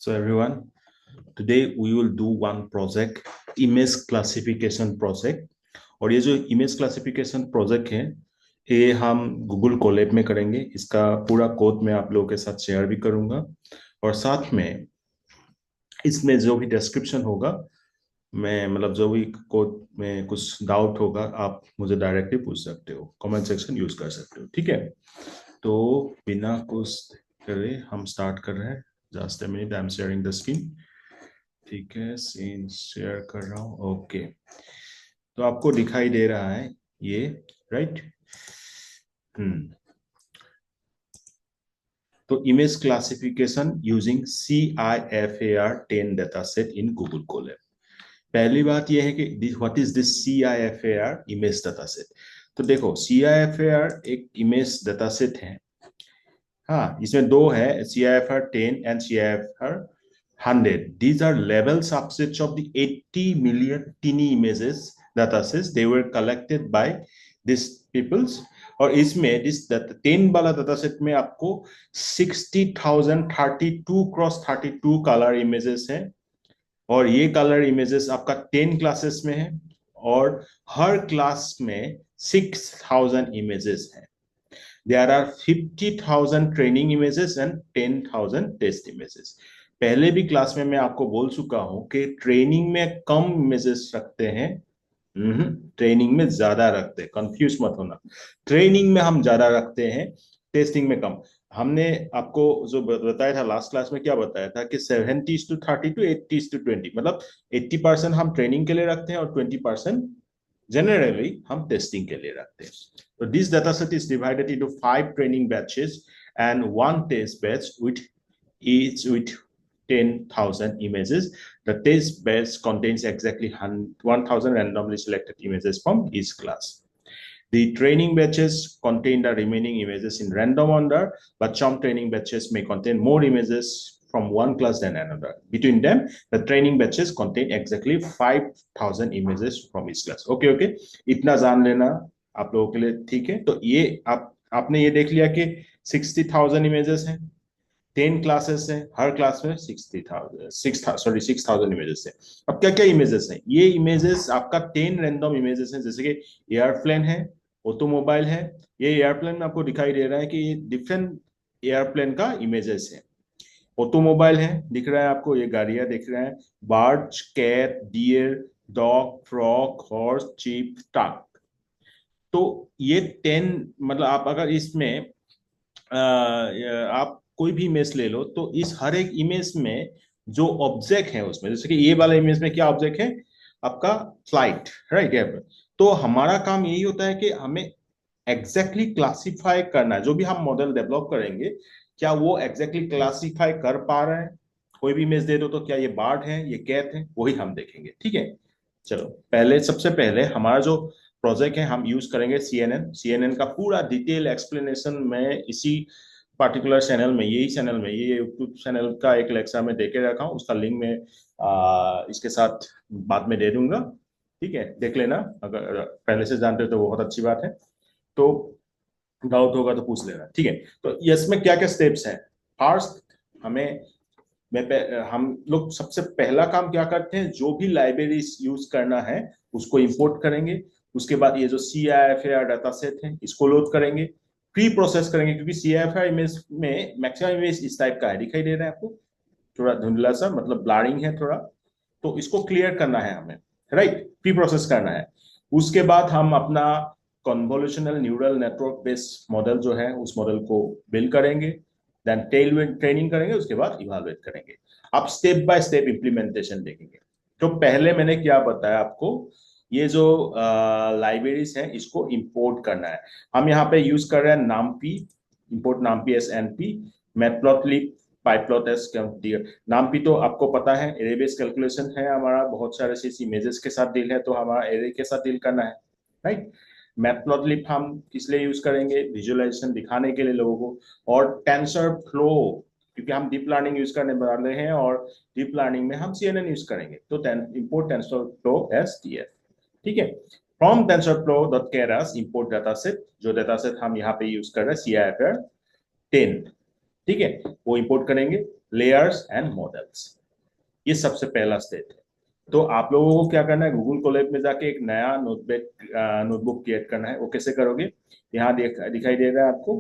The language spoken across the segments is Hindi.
So everyone, today we will do one project, image classification project. और ये जो इमेज क्लासिफिकेशन प्रोजेक्ट है ये हम गूगल कोलैब में करेंगे। इसका पूरा कोड मैं आप लोगों के साथ शेयर भी करूंगा और साथ में इसमें जो भी डिस्क्रिप्शन होगा मैं मतलब जो भी कोड में कुछ डाउट होगा आप मुझे डायरेक्टली पूछ सकते हो, कमेंट सेक्शन यूज कर सकते हो। ठीक है, तो बिना कुछ करे हम स्टार्ट कर रहे हैं। Just a minute, I am sharing the screen. ठीक है, सीन शेयर कर रहा हूँ। ओके, तो आपको दिखाई दे रहा है ये, राइट? हम्म तो image classification using CIFAR 10 data set in Google Colab. पहली बात यह है कि what is this CIFAR image data set. तो देखो, CIFAR एक इमेज डेटा सेट है। हाँ, इसमें दो है, CIFAR 10 and CIFAR 100. These are level subsets of the 80 million teeny images datasets they were collected by these peoples. और इसमें दिस 10 वाला डाटा सेट में आपको 60,032 क्रॉस 32 कलर इमेजेस हैं। और ये कलर इमेजेस आपका 10 क्लासेस में है और हर क्लास में 6,000 इमेजेस हैं। There are 50,000 training images and 10,000 test images. पहले भी क्लास में मैं आपको बोल चुका हूं कि ट्रेनिंग में कम इमेजेस रखते हैं, ट्रेनिंग में ज्यादा रखते हैं। कंफ्यूज मत होना, ट्रेनिंग में हम ज्यादा रखते हैं, टेस्टिंग में कम। हमने आपको जो बताया था लास्ट क्लास में, क्या बताया था कि 70:30 टू 80:20, मतलब 80% हम ट्रेनिंग के लिए रखते हैं और 20% generally हम टेस्टिंग के लिए रखते हैं। So this dataset is divided into 5 training batches and 1 test batch with each with 10,000 images. The test batch contains exactly 1,000 randomly selected images from each class. The training batches contain the remaining images in random order, but some training batches may contain more images from one class than another. Between them, the training batches contain exactly 5,000 images from each class. Okay, okay. इतना जान लेना आप लोगों के लिए ठीक है। तो ये आपने ये देख लिया कि 60,000 इमेजेस हैं, 10 क्लासेस हैं, हर क्लास में 6,000 इमेजेस हैं। अब क्या क्या इमेजेस हैं? ये इमेजेस आपका 10 रैंडम इमेजेस हैं, जैसे कि एयरप्लेन है, ऑटोमोबाइल है। ये एयरप्लेन में आपको दिखाई दे रहा है कि ये डिफरेंट एयरप्लेन का इमेजेस है। ऑटोमोबाइल है, दिख रहा है आपको, ये गाड़ियां दिख रहा है। Bird, cat, deer, dog, frog, horse, ship, truck. तो ये 10, मतलब आप अगर इसमें आप कोई भी इमेज ले लो तो इस हर एक इमेज में जो ऑब्जेक्ट है उसमें, जैसे कि ये वाला इमेज में क्या ऑब्जेक्ट है आपका? Flight, right. तो हमारा काम यही होता है कि हमें एग्जैक्टली क्लासिफाई करना है। जो भी हम मॉडल डेवलप करेंगे, क्या वो एग्जैक्टली क्लासिफाई कर पा रहे हैं? कोई भी इमेज दे दो तो क्या ये बर्ड है, ये कैट है, वही हम देखेंगे। ठीक है, चलो पहले, सबसे पहले हमारा जो प्रोजेक्ट है हम यूज करेंगे CNN का पूरा डिटेल एक्सप्लेनेशन मैं इसी पर्टिकुलर चैनल में, यही चैनल में, ये यूट्यूब चैनल का एक लेक्चर में देके रखा हूँ, उसका लिंक मैं इसके साथ बाद में दे दूंगा। ठीक है, देख लेना, अगर पहले से जानते हो तो बहुत अच्छी बात है। तो डाउट होगा तो पूछ लेना। ठीक है, तो इसमें क्या क्या स्टेप्स हैं? फर्स्ट, हमें हम लोग सबसे पहला काम क्या करते हैं, जो भी लाइब्रेरी यूज करना है उसको इंपोर्ट करेंगे। उसके बाद ये जो CIFAR डाटा सेट है इसको लोड करेंगे, प्री प्रोसेस करेंगे, क्योंकि CIFAR इमेज में मैक्सिमम इमेज इस टाइप का है, दिखाई दे रहा है आपको, थोड़ा धुंधला सा, मतलब ब्लरिंग है थोड़ा। तो इसको क्लियर करना है हमें, राइट, प्री प्रोसेस करना है। उसके बाद हम अपना convolutional neural network based model जो है उस मॉडल को बिल्ड करेंगे, देन टेल ट्रेनिंग करेंगे, उसके बाद इवेलुएट करेंगे। आप स्टेप बाय स्टेप इंप्लीमेंटेशन देखेंगे। तो पहले मैंने क्या बताया आपको, ये जो लाइब्रेरीज है इसको इंपोर्ट करना है। हम यहाँ पे यूज कर रहे हैं नामपी, इंपोर्ट नामपी SNP, मैटप्लॉटलिब, पाइप्लॉट नामपी तो आपको पता है, एरे बेस्ड कैलकुलेशन है हमारा, बहुत सारे इमेजेस के साथ डील है, तो हमारा एरे के साथ डील करना है, राइट। मैटप्लॉटलिब हम किस लिए यूज करेंगे? विजुअलाइजेशन दिखाने के लिए लोगों को। और टेंसर फ्लो, क्योंकि हम डीप लर्निंग यूज करने वाले हैं और डीप लर्निंग में हम CNN यूज करेंगे, तो import tensor flow S TF। ठीक है, from TensorFlow dot Keras import data set, जो डाटा सेट हम यहाँ पे यूज कर रहे हैं CIFAR 10। ठीक है, वो इंपोर्ट करेंगे। Layers and models. ये सबसे पहला स्टेप है। तो आप लोगों को क्या करना है, गूगल कोलैब में जाके एक नया नोटबुक क्रिएट करना है। वो कैसे करोगे, यहाँ दिखाई दे रहा है आपको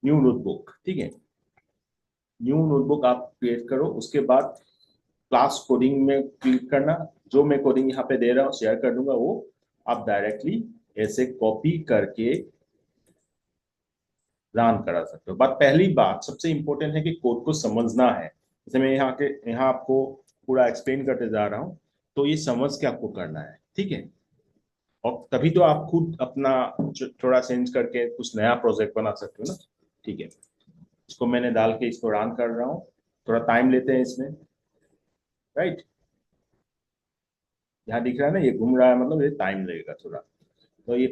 न्यू नोटबुक, ठीक है। न्यू नोटबुक आप क्रिएट करो, उसके बाद क्लास कोडिंग में क्लिक करना। जो मैं कोडिंग यहाँ पे दे रहा हूँ शेयर कर दूंगा, वो आप डायरेक्टली ऐसे कॉपी करके रन करा सकते हो। बट पहली बात सबसे इंपॉर्टेंट है कि कोड को समझना है। जैसे मैं यहाँ आपको पूरा एक्सप्लेन करते जा रहा हूँ, तो ये समझ के आपको करना है, ठीक है। और तभी तो आप खुद अपना थोड़ा चेंज करके कुछ नया प्रोजेक्ट बना सकते हो ना, ठीक है। इसको मैंने डाल के इसको रन कर रहा हूँ, थोड़ा टाइम लेते हैं इसमें, राइट। यहाँ दिख रहा है ना, ये घूम रहा है, मतलब ये टाइम लगेगा थोड़ा। तो ये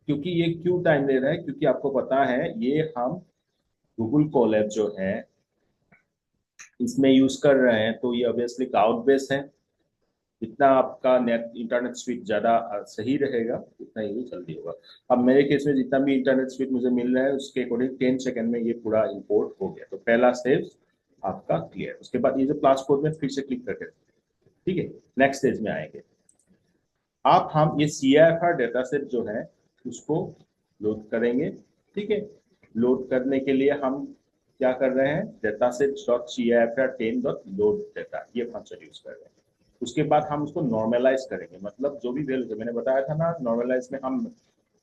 क्योंकि ये क्यों टाइम ले रहा है, क्योंकि आपको पता है ये हम गूगल कोलैब जो है इसमें यूज कर रहे हैं, तो ये ऑब्वियसली क्लाउड बेस्ड है। जितना आपका नेट इंटरनेट स्पीड ज्यादा सही रहेगा, उतना ही जल्दी होगा। अब मेरे केस में जितना भी इंटरनेट स्पीड मुझे मिल रहा है उसके अकॉर्डिंग 10 सेकंड में ये पूरा इंपोर्ट हो गया। तो पहला स्टेप आपका क्लियर। उसके बाद ये जो क्लास कोड में फिर से क्लिक करके, ठीक है, नेक्स्ट स्टेज में आएंगे। आप हम ये CIFR डेटा सेट जो है उसको लोड करेंगे, ठीक है। लोड करने के लिए हम क्या कर रहे हैं, data set dot CIFR10.load data, ये फंक्शन यूज कर रहे हैं। उसके बाद हम उसको नॉर्मलाइज करेंगे, मतलब जो भी वैल्यूज है, मैंने बताया था ना, नॉर्मलाइज में हम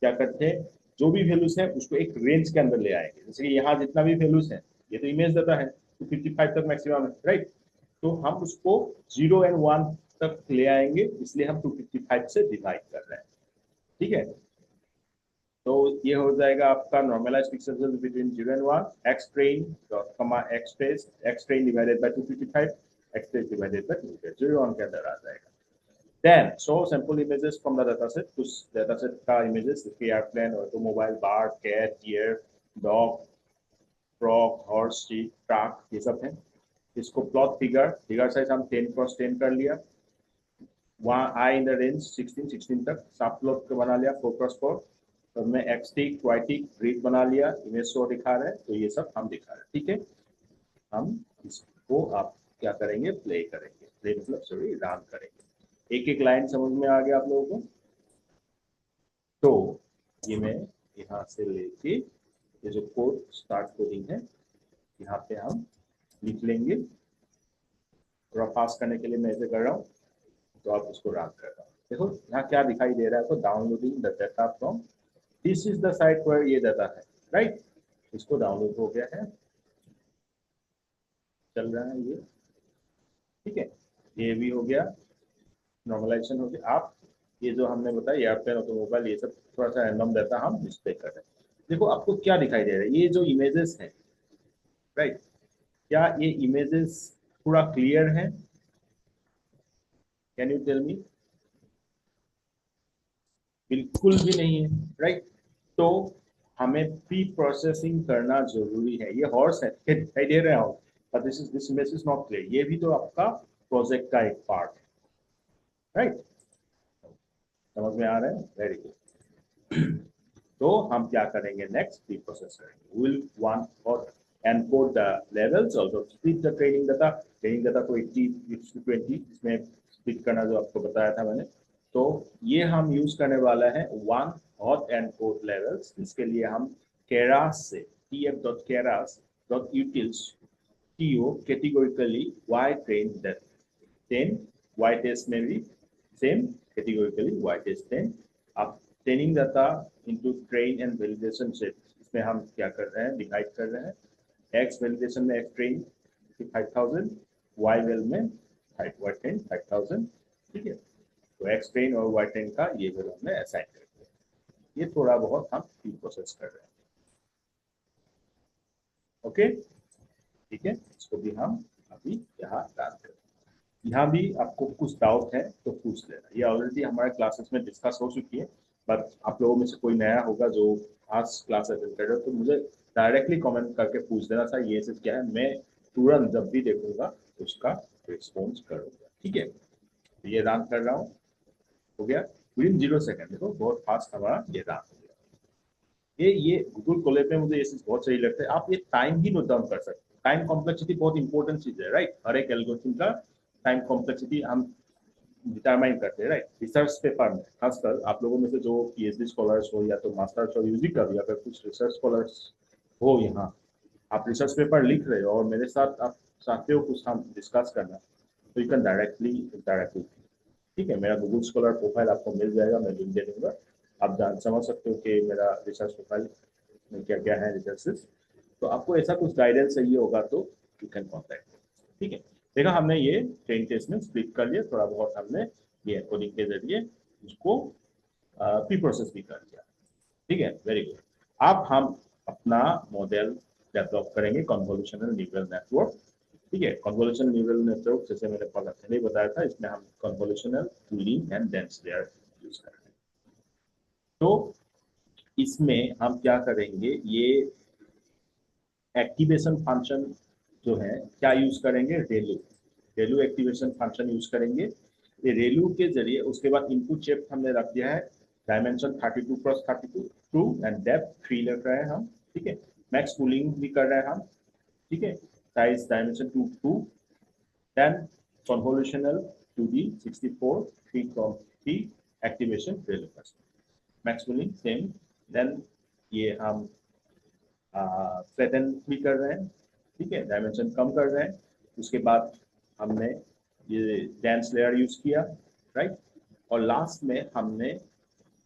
क्या करते हैं, जो भी वैल्यूज है उसको एक रेंज के अंदर ले आएंगे। जैसे कि यहाँ जितना भी वैल्यूज है, ये तो इमेज डाटा है, तो 55 तक मैक्सिमम है, राइट। तो हम उसको 0 और 1 तक ले आएंगे, इसलिए हम 255 से डिवाइड कर रहे हैं, ठीक है। तो ये हो जाएगा आपका normalise pixel between 0 and 1, x train dot comma x train divided by 255, x train divided by 2, 0 1 के अंदर आ जाएगा। Then show sample images from the dataset. कुछ dataset का images जैसे airplane, automobile, bird, cat, deer, dog, frog, horse, ship, truck, ये सब है। इसको प्लॉट फिगर साइज हम 10x10 कर लिया। वहाँ आई इन द रेंज 16 तक सब प्लॉट को बना लिया 4x4। तो मैं एक्स टिक वाई टिक ब्रीथ बना लिया, इमेज शो दिखा रहे हैं, तो ये सब हम दिखा रहे हैं, ठीक है। हम इसको आप क्या करेंगे, प्ले करेंगे, प्ले मतलब सॉरी रन करेंगे। एक एक लाइन समझ में आ गया आप लोगों को। तो ये मैं यहाँ से लेके ये जो कोड स्टार्ट कोडिंग है यहाँ पे हम लिख लेंगे। थोड़ा पास करने के लिए मैं ऐसे कर रहा हूँ, तो आप उसको रन कर रहा हूँ। देखो यहाँ क्या दिखाई दे रहा है, तो downloading the data from this is the site पर ये डाटा है, राइट। इसको डाउनलोड हो गया है, चल रहा है ये, ठीक है। ये भी हो गया, नॉर्मलाइजेशन हो गया। आप ये जो हमने बताया एयरप्लेन, ऑटोमोबाइल, ये सब थोड़ा सा रैंडम डाटा हम डिस्प्ले कर रहे हैं। देखो आपको क्या दिखाई दे रहा है, ये जो इमेजेस हैं, राइट, क्या ये इमेजेस पूरा क्लियर है, कैन यू टेल मी। बिल्कुल भी नहीं है, राइट। तो हमें प्री प्रोसेसिंग करना जरूरी है। ये हॉर्स है, दिखाई दे रहे हो, but this image is not clear. ये भी तो आपका प्रोजेक्ट का एक पार्ट है, राइट। समझ में आ रहा है, वेरी गुड। तो हम क्या करेंगे, नेक्स्ट प्री प्रोसेस करेंगे। विल वन और encode the levels, also split the training data को 80:20 इसमें स्प्लिट करना जो आपको बताया था मैंने। तो ये हम यूज करने वाला है वन हॉट एनकोड लेवल्स। इसके लिए हम केरास से tf.keras.utils to categorically y train that 10 y test में भी सेम categorically y test 10। अब training data into train and validation set, इसमें हम क्या कर रहे हैं, डिवाइड कर रहे हैं। एक्स वैलिडेशन में एक्स ट्रेन 5000, वाई वेल में वाई ट्रेन 5000, ठीक है। तो एक्स ट्रेन और वाई ट्रेन का ये वेल हमने असाइन कर दिया। ये थोड़ा बहुत हम प्रोसेस कर रहे हैं, ओके, ठीक है। इसको भी हम अभी यहाँ डाल कर, यहाँ भी आपको कुछ डाउट है तो पूछ लेना। ये ऑलरेडी हमारे क्लासेस में डिस्कस हो चुकी है, बट आप लोगों में से कोई नया होगा जो आज क्लास अटेंड कर रहे हो, तो मुझे डायरेक्टली कमेंट करके पूछ देना था ये चीज क्या है, मैं तुरंत जब भी देखूंगा उसका रिस्पॉन्स करूंगा, ठीक है। तो ये रन कर रहा हूँ, हो गया विदिन 0 सेकंड। देखो बहुत फास्ट हमारा ये रन हो गया। ये गूगल कोलैब में मुझे ये चीज बहुत सही लगता है, आप ये टाइम भी नोट डाउन कर सकते हो। टाइम कॉम्प्लेक्सिटी बहुत इंपॉर्टेंट चीज है, राइट। हर एक एल्गोरिथम का टाइम कॉम्प्लेक्सिटी हम डिटरमाइन करते हैं, राइट। रिसर्च पेपर में खासकर आप लोगों में से जो पीएचडी स्कॉलर्स हो या तो मास्टर्स और यूजी कर, या फिर कुछ रिसर्च स्कॉलर्स हो, यहाँ आप रिसर्च पेपर लिख रहे हो और मेरे साथ आप चाहते हो कुछ हम डिस्कस करना, तो you can directly interact with, ठीक है। मेरा गूगल स्कॉलर प्रोफाइल आपको मिल जाएगा, मैं लिंक दे दूंगा। आप जान समझ सकते हो कि मेरा रिसर्च प्रोफाइल में क्या क्या है रिसर्चेस। तो आपको ऐसा कुछ गाइडेंस चाहिए होगा तो यू कैन कॉन्टैक्ट, ठीक है। देखा हमने ये 10 टेस्ट में स्प्लिट कर लिया, थोड़ा बहुत हमने ये कोडिंग के जरिए उसको प्री प्रोसेस भी कर लिया, ठीक है। Very good. अब हम अपना मॉडल डेवलप करेंगे कन्वोल्यूशनल न्यूरल नेटवर्क, ठीक है। कन्वोल्यूशनल न्यूरल नेटवर्क जैसे मैंने पहले ही बताया था, इसमें हम convolutional tooling and dense layer use करेंगे। तो इसमें हम क्या करेंगे, ये एक्टिवेशन फंक्शन जो है क्या यूज करेंगे, रेलू रेलू एक्टिवेशन फंक्शन यूज करेंगे। ये रेलू के जरिए उसके बाद इनपुट शेप हमने रख दिया है dimension 32x32 to and depth 3 रख रहे हैं हम, ठीक है। मैक्स कूलिंग भी कर रहे हैं हम, ठीक है। Size dimension 2 then convolutional 2D 64 3 activation relu max pooling same. Then ये हम फ्लैटन भी कर रहे हैं, ठीक है, डायमेंशन कम कर रहे हैं। उसके बाद हमने ये डेंस लेयर यूज किया, राइट। और लास्ट में हमने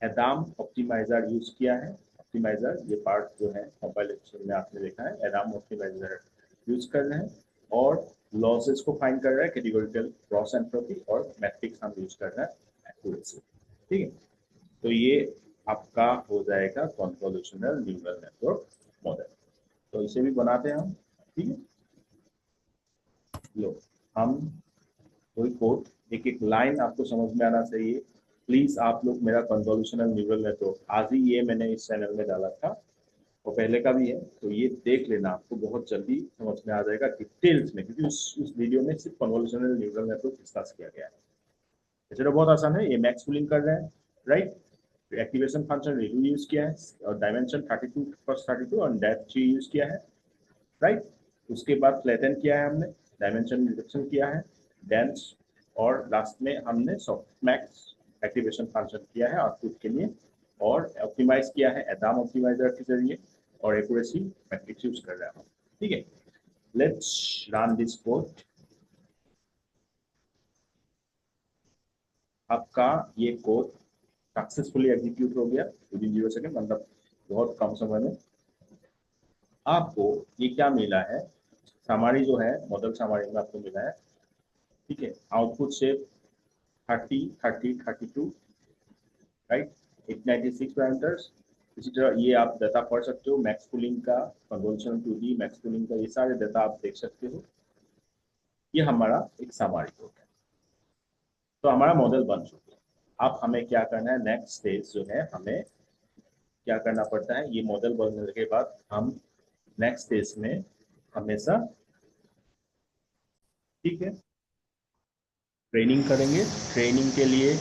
एडाम ऑप्टिमाइजर यूज किया है। ऑप्टिमाइजर ये पार्ट जो है कंपाइलेशन में आपने देखा है, एडाम ऑप्टिमाइजर यूज कर रहे हैं और लॉसेस को फाइंड कर रहे हैं, कैटेगोरिकल क्रॉस एंट्रोपी और मैट्रिक्स हम यूज कर रहे हैं एक्यूरेसी, ठीक है। तो ये आपका हो जाएगा कन्वोल्यूशनल न्यूरल नेटवर्क मॉडल। तो इसे भी बनाते हैं हम, ठीक है। लो, हम कोई कोड एक एक लाइन आपको समझ में आना चाहिए। प्लीज आप लोग मेरा कन्वोल्यूशनल न्यूरल नेटवर्क आज ही ये मैंने इस चैनल में डाला था और पहले का भी है, तो ये देख लेना, आपको बहुत जल्दी समझ में आ जाएगा डिटेल्स में, क्योंकि उस वीडियो में सिर्फ कन्वोल्यूशनल न्यूरल नेटवर्क डिस्कस किया गया है। वैसे तो बहुत आसान है, ये मैक्स कूलिंग कर रहे हैं, राइट। एक्टिवेशन फंक्शन रेलू यूज किया है और डायमेंशन 32x32 और डेप्थ 3 यूज किया है, राइट। उसके बाद फ्लैटन किया है हमने, डायमेंशन रिडक्शन किया है, डेंस, और लास्ट में हमने सॉफ्ट मैक्स एक्टिवेशन फंक्शन किया है आउटपुट के लिए, और ऑप्टिमाइज किया है एडाम ऑप्टिमाइजर के जरिए, और एक्यूरेसी मैट्रिक्स यूज कर रहे हैं, ठीक है। Let's run this code. आपका ये कोड सक्सेसफुली एग्जीक्यूट हो गया विद इन 0 सेकेंड, मतलब बहुत कम समय में। आपको ये क्या मिला है, हमारी जो है मॉडल हमारे में आपको मिला है, ठीक है। Output shape 30 30 32, right, 896 parameters. इसी तरह ये आप डाटा पढ़ सकते हो, मैक्स कूलिंग का, कन्वोल्यूशनल 2D मैक्स कूलिंग का, ये सारे डाटा आप देख सकते हो। ये हमारा एक सामारी कोड है, तो हमारा मॉडल बन चुका है। अब हमें क्या करना है, नेक्स्ट स्टेज जो है, हमें क्या करना पड़ता है, ये मॉडल बनने के बाद हम नेक्स्ट स्टेज में हमेशा, ठीक है, ट्रेनिंग करेंगे। ट्रेनिंग के लिए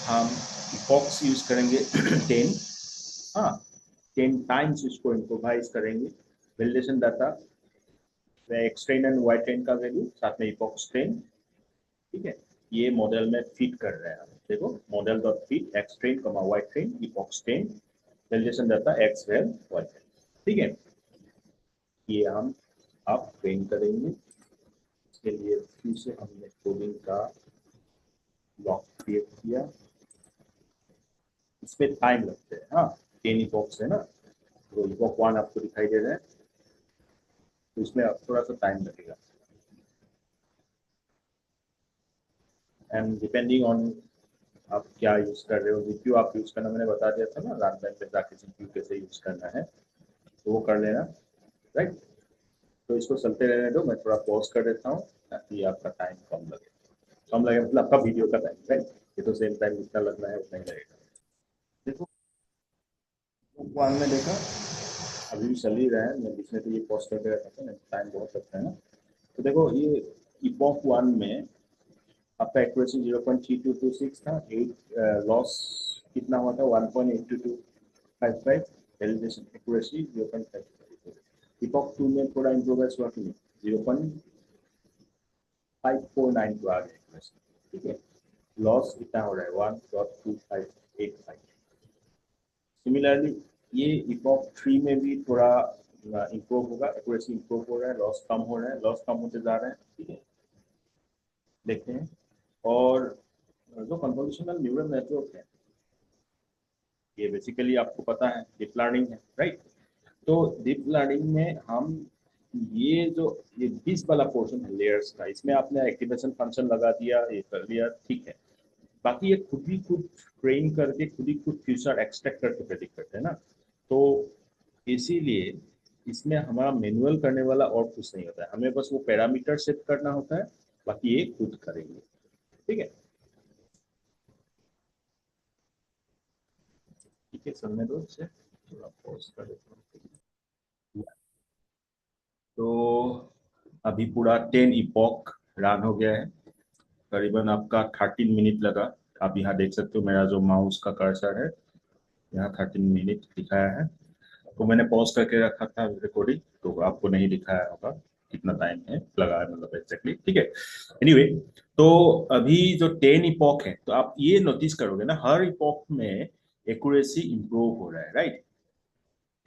हम इपॉक्स यूज करेंगे 10, हाँ 10 टाइम्स इसको इम्प्रोवाइज करेंगे। Validation data x train and y train का वैल्यू साथ में इपॉक्स ट्रेन, ठीक है। ये मॉडल में फिट कर रहे हैं हम, देखो model dot fit x train comma y train epochs train validation data x val y train, ठीक है। ये हम अब ट्रेन करेंगे, इसके लिए फिर से हमने कोडिंग का ब्लॉक क्रिएट किया। इसमें टाइम लगते हैं, हाँ 10 इपॉक्स है ना, तो इपॉक 1 आपको दिखाई दे रहा है, तो इसमें अब थोड़ा सा टाइम लगेगा। एंड डिपेंडिंग ऑन आप क्या यूज कर रहे हो, जीपीयू आप यूज करना मैंने बता दिया था ना, रात टाइम पे जाके जीपीयू कैसे यूज करना है, तो वो कर लेना, राइट। तो इसको चलते रहने दो, मैं थोड़ा पॉज कर देता हूँ ताकि आपका टाइम कम लगे मतलब आपका वीडियो का टाइम, राइट। ये तो सेम टाइम जितना लगना है उतना ही लगेगा। देखो वन में देखा, अभी भी चल ही रहा है, मैं बीच में तो ये पॉज करके रखा था, टाइम बहुत लगता है ना। तो देखो ये इपॉक 1 में आपका एक्यूरेसी 0.3226 था, 8 लॉस कितना हुआ था 1.82255, वैलिडेशन एक्यूरेसी 0.5। इपॉक 2 में थोड़ा इम्प्रोग्रेस हुआ कि नहीं, 0.549 आ गया, ठीक है। लॉस कितना हो रहा है 1.2585। सिमिलरली ये इपॉक 3 में भी थोड़ा इम्प्रूव होगा, एक्यूरेसी इम्प्रूव हो रहा है, लॉस कम हो रहा है, लॉस कम होते जा रहे हैं, ठीक है। देखते हैं। और जो कन्वोल्यूशनल न्यूरल नेटवर्क है ये बेसिकली आपको पता है डीप लर्निंग है, राइट। तो डीप लर्निंग में हम ये 20 वाला पोर्शन है लेयर्स का, इसमें आपने एक्टिवेशन फंक्शन लगा दिया, ये कर लिया, ठीक है। बाकी ये खुद ही खुद ट्रेन करके खुद ही खुद फ्यूचर एक्सट्रैक्ट करके प्रेडिक्ट करते हैं ना। तो इसीलिए इसमें हमारा मैनुअल करने वाला और कुछ नहीं होता है, हमें बस वो पैरामीटर सेट करना होता है, बाकी ये खुद करेंगे, ठीक है। ठीक है, समझने दो इसे, थोड़ा पॉज कर देता हूँ। तो अभी पूरा 10 इपॉक रन हो गया है, करीबन आपका 13 मिनट लगा। आप यहाँ देख सकते हो मेरा जो माउस का कर्सर है यहाँ 13 मिनट दिखाया है। तो मैंने पॉज करके रखा था रिकॉर्डिंग, तो आपको नहीं दिखाया होगा कितना टाइम है लगा है, मतलब एग्जैक्टली, ठीक है। एनीवे, तो अभी जो 10 इपॉक है तो आप ये नोटिस करोगे ना हर इपॉक में एक्यूरेसी इंप्रूव हो रहा है, राइट,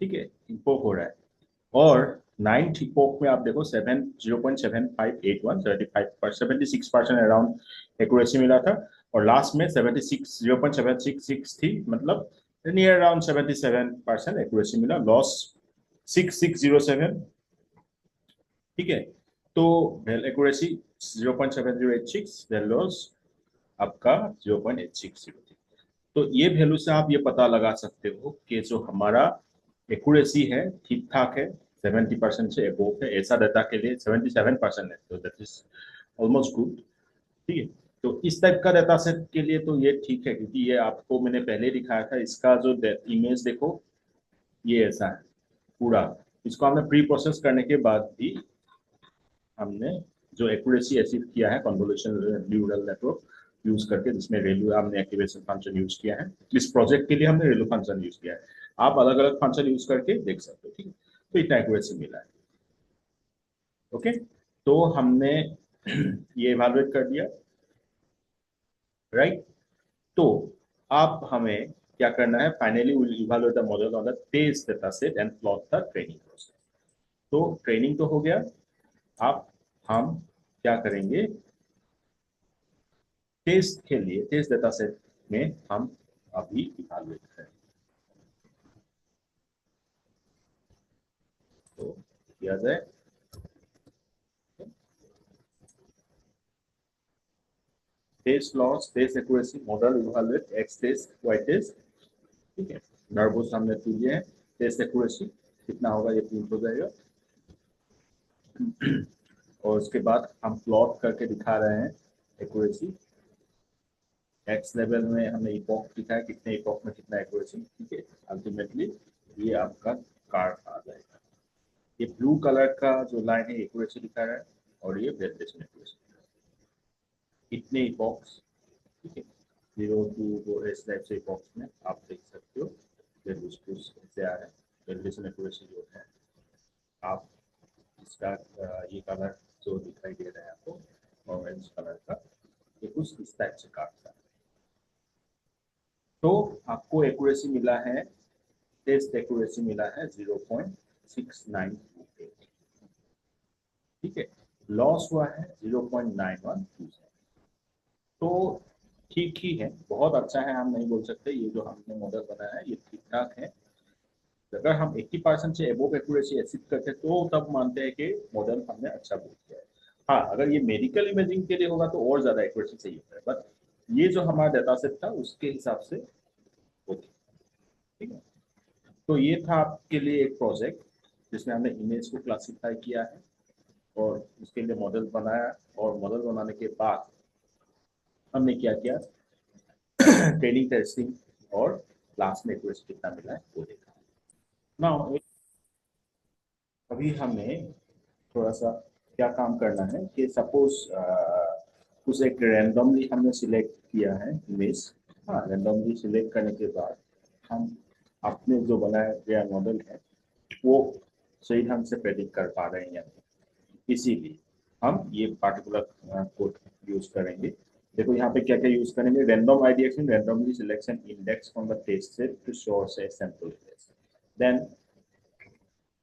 ठीक है, इंप्रूव हो रहा है। और 9th इपॉक में आप देखो 76% अराउंड एक्यूरेसी मिला था, और लास्ट में 0.766 थी, मतलब नियर अराउंड 77% एक्यूरेसी मिला, लॉस 6607, ठीक है। तो वेल एक्यूरेसी 0.7086, वेल लॉस आपका 0.860 थी। तो ये वैल्यू से आप ये पता लगा सकते हो कि जो हमारा एक्यूरेसी है ठीक ठाक है, 70% से अबोव है, ऐसा डाटा के लिए 77% है, तो दैट इज ऑलमोस्ट गुड, ठीक है। तो इस टाइप का डाटा सेट के लिए तो ये ठीक है, क्योंकि ये आपको मैंने पहले दिखाया था, इसका जो इमेज देखो ये ऐसा है पूरा। इसको हमने प्री प्रोसेस करने के बाद भी हमने जो एक्यूरेसी अचीव किया है कन्वोल्यूशन न्यूरल नेटवर्क यूज करके, जिसमें रेलू हमने एक्टिवेशन फंक्शन यूज किया है, इस प्रोजेक्ट के लिए हमने रेलू फंक्शन यूज किया है, आप अलग अलग फंक्शन यूज करके देख सकते हो, ठीक है। तो इतना एक्यूरेसी मिला है, ओके। तो हमने ये इवेलुएट कर दिया, राइट। तो अब हमें क्या करना है, finally will evaluate the model on the test data set and plot the training process. तो ट्रेनिंग तो हो गया, अब हम क्या करेंगे, टेस्ट के लिए टेस्ट डेटा सेट में हम अभी इवेलुएट करें, तो किया जाए। Test loss, test accuracy, model evaluate, x test, y test, ठीक है। नर्वस हमने दिए हैं, टेस्ट एक्यूरेसी कितना होगा ये प्रिंट हो जाएगा, और उसके बाद हम प्लॉट करके दिखा रहे हैं एक्यूरेसी, एक्स लेवल में हमने इपॉक दिखा है कितने इपॉक में कितना एक्यूरेसी, ठीक है। अल्टीमेटली ये आपका कार्ड आ जाएगा। ये ब्लू कलर का जो लाइन है एक्यूरेसी दिखा रहा है, और ये वेरिएशन एक्यूरेसी, इतने इपॉक्स, ठीक है। 0 to वो इस टाइप से इपॉक्स में आप देख सकते हो वेरिएशन से आ रहा है। वेरिएशन एक्यूरेसी जो है आप इसका ये कलर जो दिखाई दे रहा है आपको ऑरेंज कलर का, ये कुछ इस टाइप से काटता है। तो आपको एक्यूरेसी मिला है, टेस्ट एक्यूरेसी मिला है 0.6928, ठीक है। लॉस हुआ है 0.9127, तो ठीक ही है, बहुत अच्छा है, हम नहीं बोल सकते, ये जो हमने मॉडल बनाया है ये ठीक ठाक है। अगर हम 80% से एबोव एक्यूरेसी अचीव करते तो तब मानते हैं कि मॉडल हमने अच्छा बोल किया है। हाँ, अगर ये मेडिकल इमेजिंग के लिए होगा तो और ज्यादा एक्यूरेसी चाहिए होता है, बट ये जो हमारा डाटा सेट था उसके हिसाब से ओके, ठीक है। तो ये था आपके लिए एक प्रोजेक्ट जिसमें हमने इमेज को क्लासिफाई किया है और उसके लिए मॉडल बनाया, और मॉडल बनाने के बाद हमने क्या किया, ट्रेनिंग टेस्टिंग, और लास्ट में एक्यूरेसी कितना मिला है वो देखा। ना अभी हमें थोड़ा सा क्या काम करना है कि सपोज कुछ एक रैंडमली हमने सिलेक्ट किया है इमेज, हाँ, रैंडमली सिलेक्ट करने के बाद हम अपने जो बनाया गया मॉडल है वो सही ढंग से प्रेडिक्ट कर पा रहे हैं या नहीं, इसीलिए हम ये पार्टिकुलर कोड यूज करेंगे। देखो यहाँ पे क्या क्या यूज करेंगे, random ideation, randomly selection index from the test set to source a sample image, then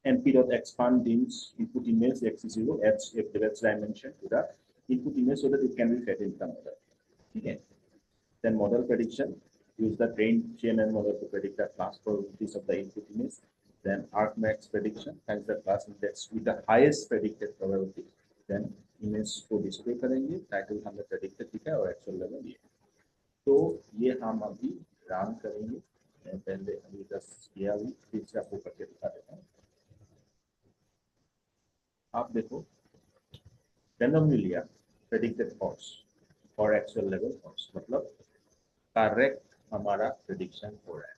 np.expand dims input image x0 adds a direct dimension to the input image so that it can be fed in the model. ठीक है, then model prediction, use the trained CNN model to predict the class probabilities of the input image, then argmax prediction finds the class index with the highest predicted probability, then image को डिस्प्ले करेंगे, टाइटल हमने प्रेडिक्टेड लिखा है और एक्चुअल लेवल ये। तो ये हम अभी रन करेंगे, मैं पहले अभी 10 किया, अभी फिर से आपको करके दिखा देता हूँ। आप देखो, रैंडमली लिया प्रेडिक्टेड हॉर्स और एक्चुअल लेवल हॉर्स, मतलब करेक्ट हमारा प्रेडिक्शन हो रहा है।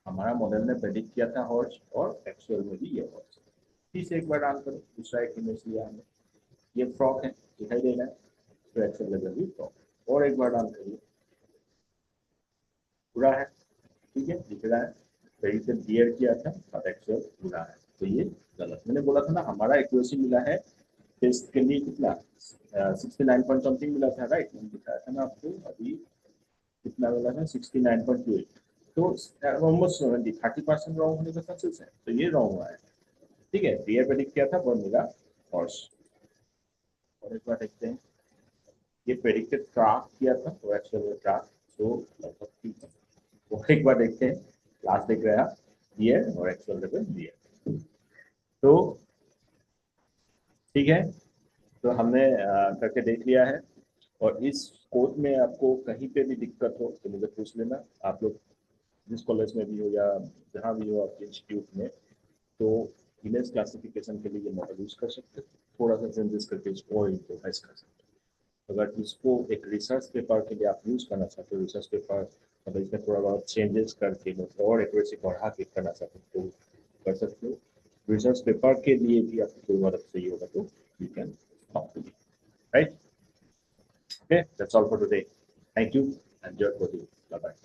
हमारा मॉडल ने प्रेडिक्ट किया था हॉर्स और एक्चुअल में भी ये हॉर्स। फिर से एक बार डाल करो, दूसरा एक इमेज लिया हमने, ये फ्रॉक है, दिखाई दे रहा है, तो एक्चुअल लेवल भी फ्रॉक, और एक बार डाल करिए, पूरा है, ठीक है, दिख रहा है, प्रेडिक्टेड डियर किया था और एक्चुअल पूरा है, तो ये गलत। मैंने बोला था ना हमारा एक्यूरेसी मिला है टेस्ट के लिए कितना 69 पॉइंट समथिंग मिला था, राइट, मैंने दिखाया था ना आपको अभी कितना मिला था 69.28, तो ऑलमोस्ट 30% रॉन्ग होने का चांसेस है, तो ये रॉन्ग हुआ है। ठीक है, डियर प्रेडिक्ट किया था पर मिला हॉर्स। और एक बार देखते हैं, ये प्रेडिक्टेड ट्राक किया था और एक्चुअल में ट्राक, तो लगभग ठीक है। तो एक बार देखते हैं, लास्ट देख रहे हैं आप, डियर और एक्चुअल लेवल डियर, तो ठीक है, तो हमने करके देख लिया है। और इस कोड में आपको कहीं पे भी दिक्कत हो तो मुझे पूछ लेना, आप लोग जिस कॉलेज में भी हो या जहाँ भी हो आपके इंस्टीट्यूट में, तो इमेज क्लासिफिकेशन के लिए ये मॉडल यूज कर सकते हो, थोड़ा सा चेंजेस करके इसको और इम्प्रोवाइज कर सकते हो। अगर इसको एक रिसर्च पेपर के लिए आप यूज करना चाहते हो, रिसर्च पेपर मतलब इसमें थोड़ा बहुत चेंजेस करके मतलब और एक्यूरेसी बढ़ा के करना चाहते हो तो कर सकते हो। रिसर्च पेपर के लिए भी आपको कोई मदद चाहिए होगा तो you can talk to me, right? Okay, that's all for today. Thank you. Enjoy for you. Bye bye.